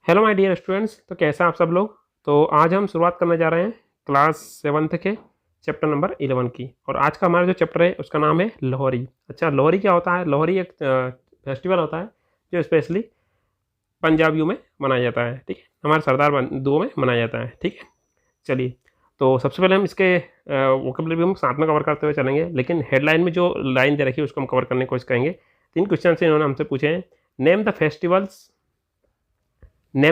Hello my dear students. तो कैसे हैं आप सब लोग। तो आज हम शुरुआत करने जा रहे हैं क्लास 7th के चैप्टर नंबर 11 की। और आज का हमारा जो चैप्टर है उसका नाम है लोहरी। अच्छा, लोहरी क्या होता है? लोहरी एक फेस्टिवल होता है जो स्पेशली पंजाबियों में मनाया जाता है। ठीक है, हमारे सरदार बंधुओं में मनाया जाता है। ठीक है, चलिए। तो सबसे पहले हम इसके वोकेबलरी हम साथ में कवर करते हुए चलेंगे, लेकिन हेडलाइन में जो लाइन दे रखी है उसको हम कवर करने की कोशिश करेंगे। 3 क्वेश्चन से इन्होंने हमसे पूछे हैं। Name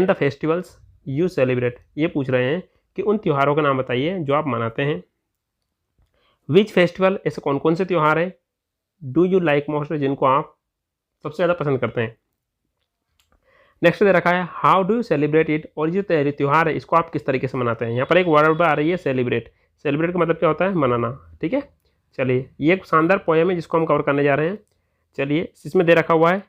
the festivals you celebrate. ये पूछ रहे हैं कि उन त्योहारों का नाम बताइए जो आप मनाते हैं। विच फेस्टिवल, ऐसे कौन कौन से त्यौहार हैं। डू यू लाइक मोस्ट, जिनको आप सबसे ज़्यादा पसंद करते हैं। नेक्स्ट दे रखा है how do you celebrate it, और जो त्यौहार है इसको आप किस तरीके से मनाते हैं। यहाँ पर एक वर्ड आ रही है सेलिब्रेट। सेलिब्रेट का मतलब क्या होता है? मनाना। ठीक है, चलिए। ये एक शानदार पोएम है जिसको हम कवर करने जा रहे हैं। चलिए, इसमें दे रखा हुआ है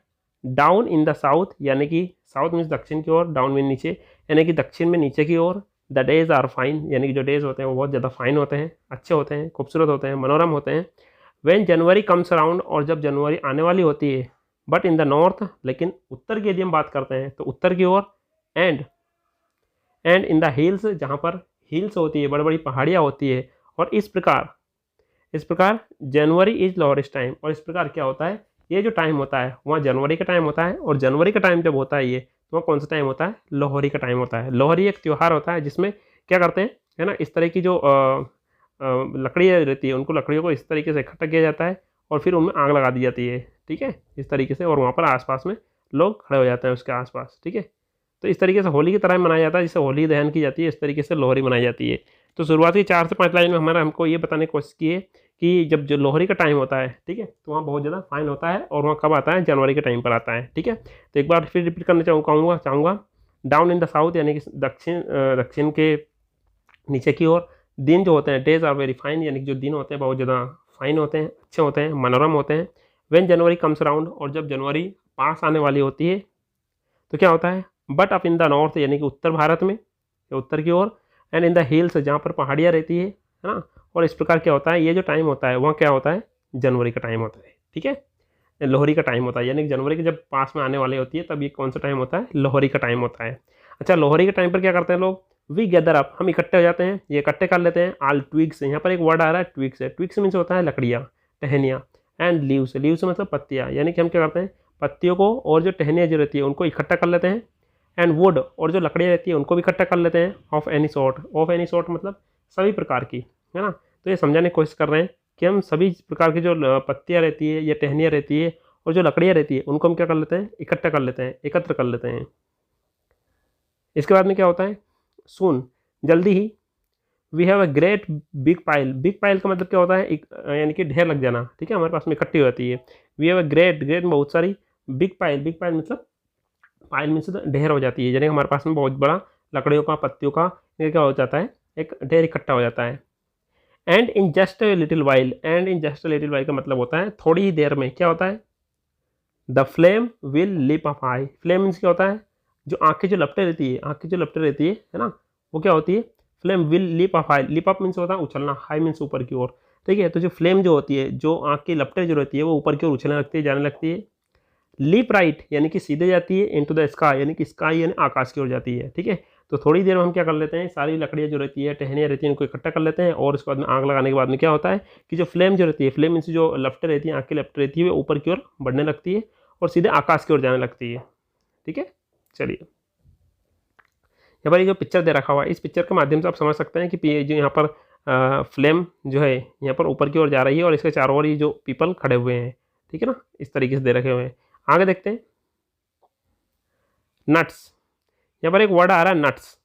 डाउन इन द साउथ, यानी कि साउथ मीन्स दक्षिण की ओर, डाउन मीन नीचे, यानी कि दक्षिण में नीचे की ओर। द डेज आर फाइन, यानी कि जो डेज होते हैं वो बहुत ज़्यादा फाइन होते हैं, अच्छे होते हैं, खूबसूरत होते हैं, मनोरम होते हैं। व्हेन जनवरी कम्स अराउंड, और जब जनवरी आने वाली होती है। बट इन द नॉर्थ, लेकिन उत्तर की यदि हम बात करते हैं तो उत्तर की ओर। एंड इन द हिल्स, जहाँ पर हिल्स होती है, बड़ी बड़ी पहाड़ियाँ होती है। और इस प्रकार जनवरी इज लोहरिस्ट टाइम। और इस प्रकार क्या होता है, ये जो टाइम होता है वहाँ जनवरी का टाइम होता है। और जनवरी का टाइम जब होता है ये, तो वहाँ कौन सा टाइम होता है? लोहरी का टाइम होता है। लोहरी एक त्यौहार होता है जिसमें क्या करते हैं, है ना, इस तरह की जो लकड़ियाँ रहती है उनको, लकड़ियों को इस तरीके से इकट्ठा किया जाता है और फिर उनमें आग लगा दी जाती है। ठीक है, इस तरीके से। और वहाँ पर आसपास में लोग खड़े हो जाते हैं उसके आसपास। ठीक है, तो इस तरीके से होली की तरह मनाया जाता है, जिससे होली दहन की जाती है, इस तरीके से लोहरी मनाई जाती है। तो शुरुआती 4 से 5 लाइन में हमारा हमको ये बताने की कोशिश की है कि जब जो लोहरी का टाइम होता है, ठीक है, तो वहाँ बहुत ज़्यादा फाइन होता है। और वहाँ कब आता है? जनवरी के टाइम पर आता है। ठीक है, तो एक बार फिर रिपीट करना चाहूँगा। डाउन इन द साउथ, यानी कि दक्षिण के नीचे की ओर। दिन जो होते हैं, डेज आर वेरी फाइन, यानी कि जो दिन होते हैं बहुत ज़्यादा फाइन होते हैं, अच्छे होते हैं, मनोरम होते हैं। व्हेन जनवरी कम्स अराउंड, और जब जनवरी पास आने वाली होती है तो क्या होता है? But up in the north, यानी कि उत्तर भारत में या उत्तर की ओर। एंड इन द हिल्स, जहाँ पर पहाड़ियाँ रहती है ना। और इस प्रकार क्या होता है, ये जो टाइम होता है वहाँ क्या होता है? जनवरी का टाइम होता है। ठीक है, लोहरी का टाइम होता है, यानी कि जनवरी के जब पास में आने वाली होती है तब ये कौन सा टाइम होता है? लोहरी का टाइम होता है। अच्छा, लोहरी के टाइम पर क्या करते हैं लोग? वी गैदर अप, हम इकट्ठे हो जाते हैं, ये इकट्ठे कर लेते हैं। आल ट्विग्स, यहाँ पर एक वर्ड आ रहा है ट्विग्स है। ट्विग्स मीन्स होता है लकड़ियाँ, टहनियाँ। एंड लीव्स, लीव्स मतलब पत्तियाँ, यानी कि हम क्या करते हैं? पत्तियों को और जो टहनियाँ जो रहती है उनको इकट्ठा कर लेते हैं। एंड वुड, और जो लकड़ियाँ रहती है उनको भी इकट्ठा कर लेते हैं। ऑफ एनी सॉर्ट मतलब सभी प्रकार की, है ना। तो ये समझाने की कोशिश कर रहे हैं कि हम सभी प्रकार की जो पत्तियाँ रहती है या टहनियाँ रहती है और जो लकड़ियाँ रहती है उनको हम क्या कर लेते हैं? इकट्ठा कर लेते हैं, एकत्र कर लेते हैं। इसके बाद में क्या होता है? सून, जल्दी ही। We have a great big pile. Big pile का मतलब क्या होता है? यानी कि ढेर लग जाना। ठीक है, हमारे पास में इकट्ठी हो जाती है। We have a great, great में बहुत सारी, बिग पाइल मतलब पाइल मीन्स ढेर हो जाती है, यानी हमारे पास में बहुत बड़ा लकड़ियों का, पत्तियों का ये क्या हो जाता है? एक ढेर इकट्ठा हो जाता है। And in just little while, and in just little while का मतलब होता है थोड़ी ही देर में। क्या होता है? The flame will lip up high. Flame means क्या होता है? जो आँखें जो लपटे रहती है, आँखें जो लपटे रहती है ना, वो क्या होती है? Flame will lip up high. Lip up means होता है उछलना, हाई मीन्स ऊपर की ओर। ठीक है, तो जो फ्लेम जो होती है, जो आँख की लपटें जो रहती है वो ऊपर की ओर उछलने लगती है, जाने लगती है। लीप राइट, यानी कि सीधे जाती है। इनटू द स्काई, यानी कि स्काई यानी आकाश की ओर जाती है। ठीक है, तो थोड़ी देर में हम क्या कर लेते हैं? सारी लकड़ियाँ जो रहती है, टहनियाँ रहती हैं, इनको इकट्ठा कर लेते हैं। और उसके बाद में आग लगाने के बाद में क्या होता है कि जो फ्लेम जो रहती है, फ्लेम मीन्स जो लपटें रहती है, आँख की लपटें रहती है, वो ऊपर की ओर बढ़ने लगती है और सीधे आकाश की ओर जाने लगती है। ठीक है, चलिए। यहाँ पर ये जो पिक्चर दे रखा हुआ है, इस पिक्चर के माध्यम से आप समझ सकते हैं कि जो यहाँ पर फ्लेम जो है यहाँ पर ऊपर की ओर जा रही है और इसके चारों ओर ये जो पीपल खड़े हुए हैं। ठीक है ना, इस तरीके से दे रखे हुए हैं। आगे देखते हैं। नट्स, यहाँ पर एक वर्ड आ रहा है नट्स।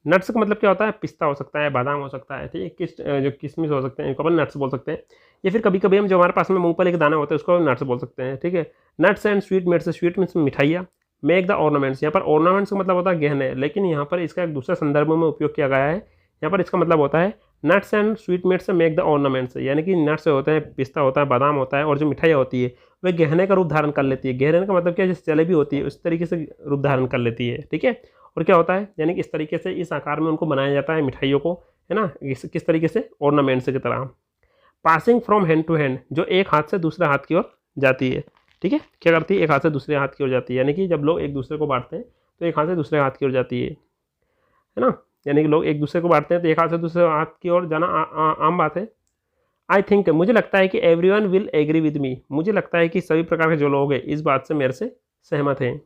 नट्स का मतलब क्या होता है? पिस्ता हो सकता है, बादाम हो सकता है, ठीक है, जो किशमिश हो सकते हैं, इनको अपन नट्स बोल सकते हैं। या फिर कभी कभी हम जो हमारे पास में मूंगफली के दाना होते हैं उसको नट्स बोल सकते हैं। ठीक है, nuts and sweetmeats, sweet means मिठाइयाँ। मेक द ऑर्नामेंट्स, यहाँ पर ऑर्नामेंट्स का मतलब होता है गहने, लेकिन यहाँ पर इसका एक दूसरे संदर्भ में उपयोग किया गया है। यहाँ पर इसका मतलब होता है नट्स एंड स्वीट मेट्स से मेक द ऑर्नामेंट्स, यानी कि नट्स होते हैं, पिस्ता होता है, बादाम होता है, और जो मिठाइयाँ होती है वह गहने का रूप धारण कर लेती है। गहने का मतलब क्या है? जैसे जलेबी होती है उस तरीके से रूप धारण कर लेती है। ठीक है, और क्या होता है, यानी कि इस तरीके से इस आकार में उनको बनाया जाता है मिठाइयों को, है ना, किस तरीके से? ऑर्नामेंट्स की तरह। Passing from hand to hand, जो एक हाथ से दूसरे हाथ की ओर जाती है। ठीक है, क्या करती है, एक हाथ से दूसरे हाथ की ओर जाती है, यानी कि जब लोग एक दूसरे को बांटते हैं तो एक हाथ से दूसरे हाथ की ओर जाती है ना, यानी कि लोग एक दूसरे को बांटते हैं तो एक हाथ से दूसरे हाथ की ओर जाना आम बात है। आई थिंक, मुझे लगता है कि everyone will agree with me, मुझे लगता है कि सभी प्रकार के जो लोग हैं इस बात से मेरे से सहमत हैं।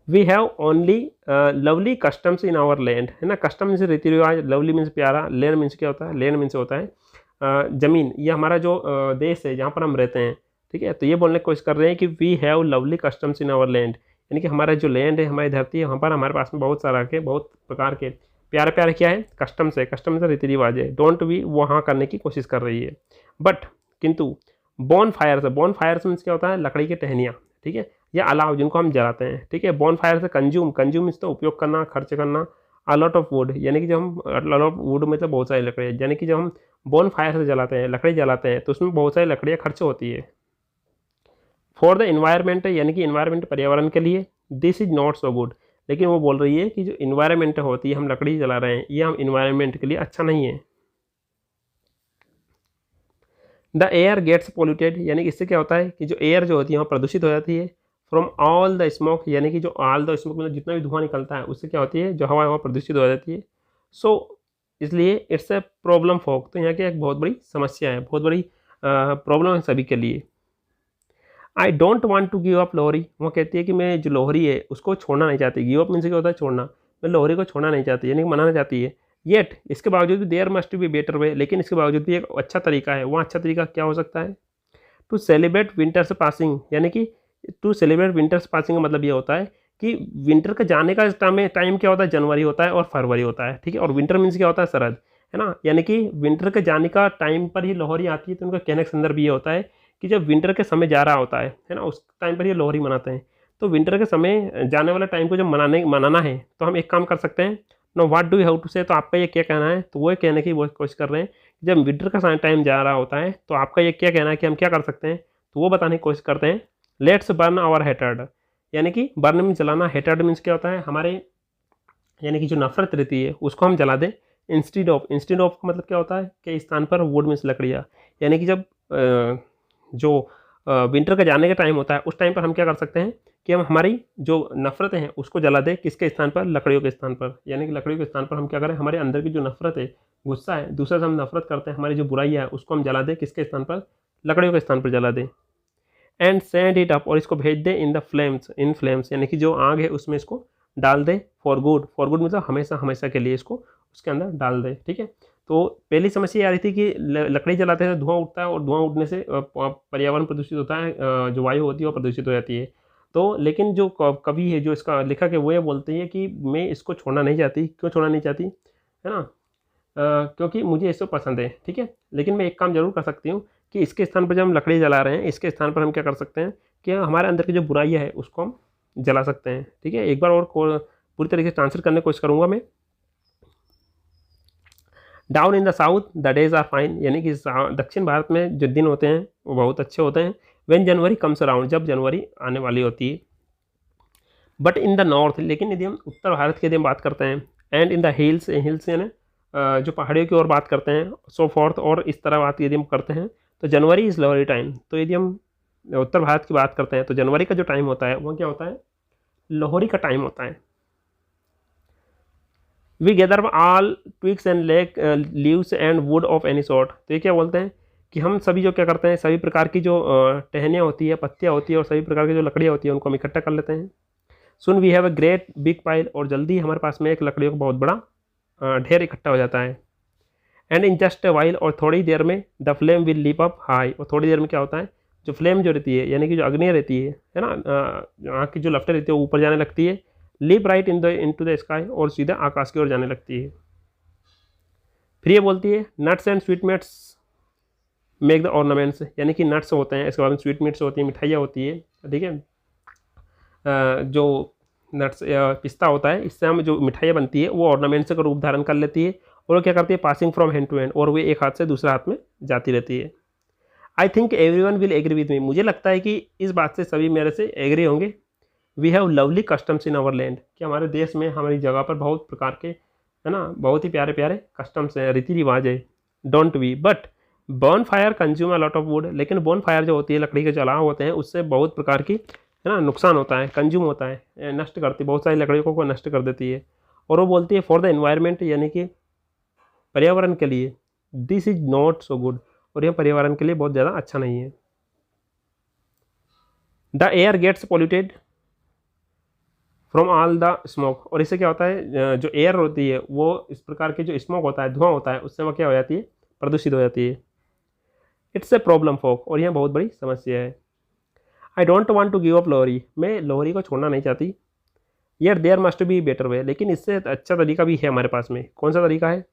We have only lovely customs in our land, है ना, कस्टम मीन्स रीति रिवाज, लवली मीन्स प्यारा, लैंड मीन्स क्या होता है, लैंड मीन्स होता है ज़मीन, ये हमारा जो देश है जहाँ पर हम रहते हैं, ठीक है। तो ये बोलने की कोशिश कर रहे हैं कि we have lovely customs in our land, यानी कि हमारा जो लैंड है, हमारी धरती है, वहाँ पर हमारे पास में बहुत सारा के बहुत प्रकार के प्यारे प्यारे क्या है, कस्टम्स है, कस्टम्स रीति रिवाज है, डोंट भी वहाँ करने की कोशिश कर रही है। बट किंतु बॉन फायर्स मीन्स क्या होता है, लकड़ी के टहनियाँ, ठीक है, या अलाव जिनको हम जलाते हैं, ठीक है। बॉन फायर से कंज्यूम मीन्स तो उपयोग करना, खर्च करना, अलॉट ऑफ वुड, यानी कि जब हम अलॉट ऑफ वुड मतलब बहुत सारी लकड़ियाँ, यानी कि जब हम बॉन फायर से जलाते हैं, लकड़ी जलाते हैं, तो उसमें बहुत सारी लकड़ियाँ खर्च होती है। फॉर द इन्वायरमेंट, यानी कि इन्वायरमेंट पर्यावरण के लिए, this is not so good, लेकिन वो बोल रही है कि जो इन्वायरमेंट होती है, हम लकड़ी जला रहे हैं, ये हम इन्वायरमेंट के लिए अच्छा नहीं है। द एयर गेट्स पोल्यूटेड, यानी कि इससे क्या होता है कि जो एयर जो होती है वहाँ प्रदूषित हो जाती है। फ्रॉम ऑल द स्मोक, यानी कि जो ऑल द स्मोक मतलब जितना भी धुआं निकलता है उससे क्या होती है, जो हवा वहाँ प्रदूषित हो जाती है। सो इसलिए इट्स ए प्रॉब्लम फॉग, तो यहाँ की एक बहुत बड़ी समस्या है, बहुत बड़ी प्रॉब्लम है सभी के लिए। I don't want to give up Lohri, वो कहती है कि मैं जो लोहरी है उसको छोड़ना नहीं चाहती, गिव अप मीन्स क्या होता है, छोड़ना, मैं लोहरी को छोड़ना नहीं चाहती, यानी कि मनाना चाहती है। येट, इसके बावजूद भी there must be better way, लेकिन इसके बावजूद भी एक अच्छा तरीका है, वहाँ अच्छा तरीका क्या हो सकता है, टू सेलिब्रेट विंटर्स पासिंग, यानी कि टू सेलिब्रेट विंटर्स पासिंग का मतलब ये होता है कि विंटर का जाने का टाइम क्या होता है, जनवरी होता है और फरवरी होता है, ठीक है। और विंटर मीन्स क्या होता है, शरद, है ना, यानी कि विंटर के जाने का टाइम पर ही लोहरी आती है। तो उनका कहने का संदर्भ ये होता है कि जब विंटर के समय जा रहा होता है ना, उस टाइम पर ये लोहरी मनाते हैं। तो विंटर के समय जाने वाले टाइम को जब मनाना है तो हम एक काम कर सकते हैं, no what do you have to say, तो आपका ये क्या कहना है, तो वो कहने की वो कोशिश कर रहे हैं जब विंटर का टाइम जा रहा होता है तो आपका ये क्या कहना है कि हम क्या कर सकते हैं, तो वो बताने की कोशिश करते हैं। लेट्स बर्न आवर हेटर्ड, यानी कि बर्न मीन्स जलाना, हेटर्ड मीन्स क्या होता है, हमारे यानी कि जो नफरत रहती है उसको हम जला दें। इंस्टीड ऑफ का मतलब क्या होता है कि स्थान पर वुड मीन्स लकड़ियाँ, यानी कि जब जो विंटर का जाने का टाइम होता है उस टाइम पर हम क्या कर सकते हैं कि हम हमारी जो नफरत है उसको जला दें, किसके स्थान पर, लकड़ियों के स्थान पर, यानी कि लकड़ियों के स्थान पर हम क्या करें, हमारे अंदर की जो नफरत है, गुस्सा है, दूसरे से हम नफरत करते हैं, हमारी जो बुराइयाँ है उसको हम जला दें, किसके स्थान पर, लकड़ियों के स्थान पर जला दें। एंड सेंड इट अप, और इसको भेज दें इन फ्लेम्स, यानी कि जो आग है उसमें इसको डाल दें, फॉर गुड मतलब हमेशा हमेशा के लिए इसको उसके अंदर डाल दें, ठीक है। तो पहली समस्या आ रही थी कि लकड़ी जलाते हैं तो धुआं उठता है और धुआं उठने से पर्यावरण प्रदूषित होता है, जो वायु होती है वो प्रदूषित हो जाती है। तो लेकिन जो कवि है जो इसका लेखक है वो ये बोलते हैं कि मैं इसको छोड़ना नहीं चाहती, क्यों छोड़ना नहीं चाहती, है ना, क्योंकि मुझे इसको पसंद है, ठीक है। लेकिन मैं एक काम जरूर कर सकती हूँ कि इसके स्थान पर जब हम लकड़ी जला रहे हैं, इसके स्थान पर हम क्या कर सकते हैं कि हमारे अंदर की जो बुराइयाँ है उसको हम जला सकते हैं, ठीक है। एक बार और पूरी तरीके से ट्रांसलेट करने की कोशिश करूँगा मैं। Down in the south the days are fine, यानी कि दक्षिण भारत में जो दिन होते हैं वो बहुत अच्छे होते हैं। व्हेन जनवरी कम्स अराउंड, जब जनवरी आने वाली होती है। बट इन द नॉर्थ, लेकिन यदि हम उत्तर भारत की यदि हम बात करते हैं, एंड इन द हिल्स यानी जो पहाड़ियों की ओर बात करते हैं, सो फॉर्थ, और इस तरह बात यदि हम करते हैं तो जनवरी इज़ लोहरी टाइम। तो यदि हम उत्तर भारत की बात करते हैं तो जनवरी का जो टाइम होता है वो क्या होता है, लोहरी का टाइम होता है। We gather all twigs and leaves and wood of any sort, तो ये क्या बोलते हैं कि हम सभी जो क्या करते हैं, सभी प्रकार की जो टहनियाँ होती है, पत्तियाँ होती है और सभी प्रकार की जो लकड़ियाँ होती है उनको हम इकट्ठा कर लेते हैं। Soon we have a great big pile, और जल्दी हमारे पास में एक लकड़ियों का बहुत बड़ा ढेर इकट्ठा हो जाता है। And in just a while, और थोड़ी देर में the flame will leap up high, और थोड़ी देर में क्या होता है, जो फ्लेम जो रहती है यानी कि जो अग्नि रहती है ना, आँख की जो लपटें रहती है वो ऊपर जाने लगती है, leap right into the sky, और सीधा आकाश की ओर जाने लगती है। फिर ये बोलती है nuts and sweet meets make the ornaments, यानी कि नट्स होते हैं, इसके बाद में स्वीट मीट्स होती है, मिठाइयाँ होती है, ठीक है। जो नट्स पिस्ता होता है, इससे हम जो मिठाइयाँ बनती है वो ऑर्नामेंट्स का रूप धारण कर लेती है, और वो क्या करती है, passing from hand to hand, और वे एक हाथ से दूसरे हाथ में जाती रहती है। I think everyone will agree with me, मुझे लगता है कि इस बात से सभी मेरे से एग्री होंगे। We have lovely customs in our land, कि हमारे देश में, हमारी जगह पर बहुत प्रकार के, है ना, बहुत ही प्यारे प्यारे कस्टम्स हैं, रीति रिवाज है। Don't we, but burn fire consume a lot of wood, लेकिन बर्न फायर जो होती है, लकड़ी के जलाव होते हैं, उससे बहुत प्रकार की है ना नुकसान होता है, कंज्यूम होता है, नष्ट करती, बहुत सारी लकड़ियों को नष्ट कर देती है। और वो बोलती है फॉर द एनवायरनमेंट, यानी कि पर्यावरण के लिए, this is not so good, और यह पर्यावरण के लिए बहुत ज़्यादा अच्छा नहीं है। The air gets polluted from all the smoke, और इससे क्या होता है, जो एयर होती है वो इस प्रकार के जो स्मोक होता है, धुआं होता है, उससे वो क्या हो जाती है, प्रदूषित हो जाती है। इट्स ए प्रॉब्लम फॉर, और यह बहुत बड़ी समस्या है। I don't want to give up Lohri, मैं लोहरी को छोड़ना नहीं चाहती। Yet there must be better way, लेकिन इससे अच्छा तरीका भी है हमारे पास में। कौन सा तरीका है?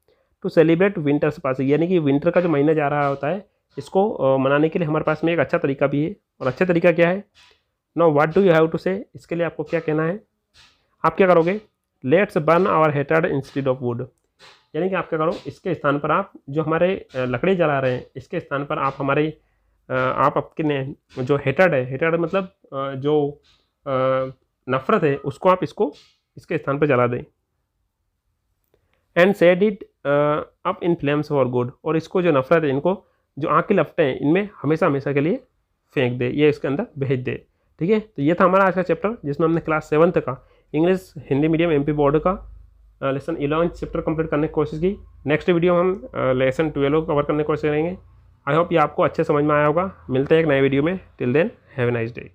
टू सेलिब्रेट विंटर्स पासिंग, यानी कि विंटर का जो महीना जा रहा होता है, इसको मनाने के लिए हमारे पास में एक अच्छा तरीका भी है। और अच्छा तरीका क्या है? No what do you have to say, इसके लिए आपको क्या कहना है? आप क्या करोगे? लेट्स बर्न आवर हेटेड इंस्टेड ऑफ वुड, यानी कि आप क्या करो, इसके स्थान पर आप जो हमारे लकड़ी जला रहे हैं, इसके स्थान पर आप हमारे आप आपके जो हेटेड है, हेटेड मतलब जो नफ़रत है, उसको आप इसके स्थान पर जला दें। And said it up in flames for good, और इसको जो नफ़रत है, इनको जो आग की लपटें हैं, इनमें हमेशा हमेशा के लिए फेंक दे, ये इसके अंदर भेज दे। ठीक है, तो ये था हमारा आज का चैप्टर, जिसमें हमने क्लास 7th का English Hindi medium MP board का लेसन 11 चैप्टर कंप्लीट करने की कोशिश की। नेक्स्ट वीडियो में हम लेसन 12 कवर करने की कोशिश करेंगे। आई होप ये आपको अच्छे समझ में आया होगा। मिलते हैं एक नए वीडियो में। Till then have a nice day.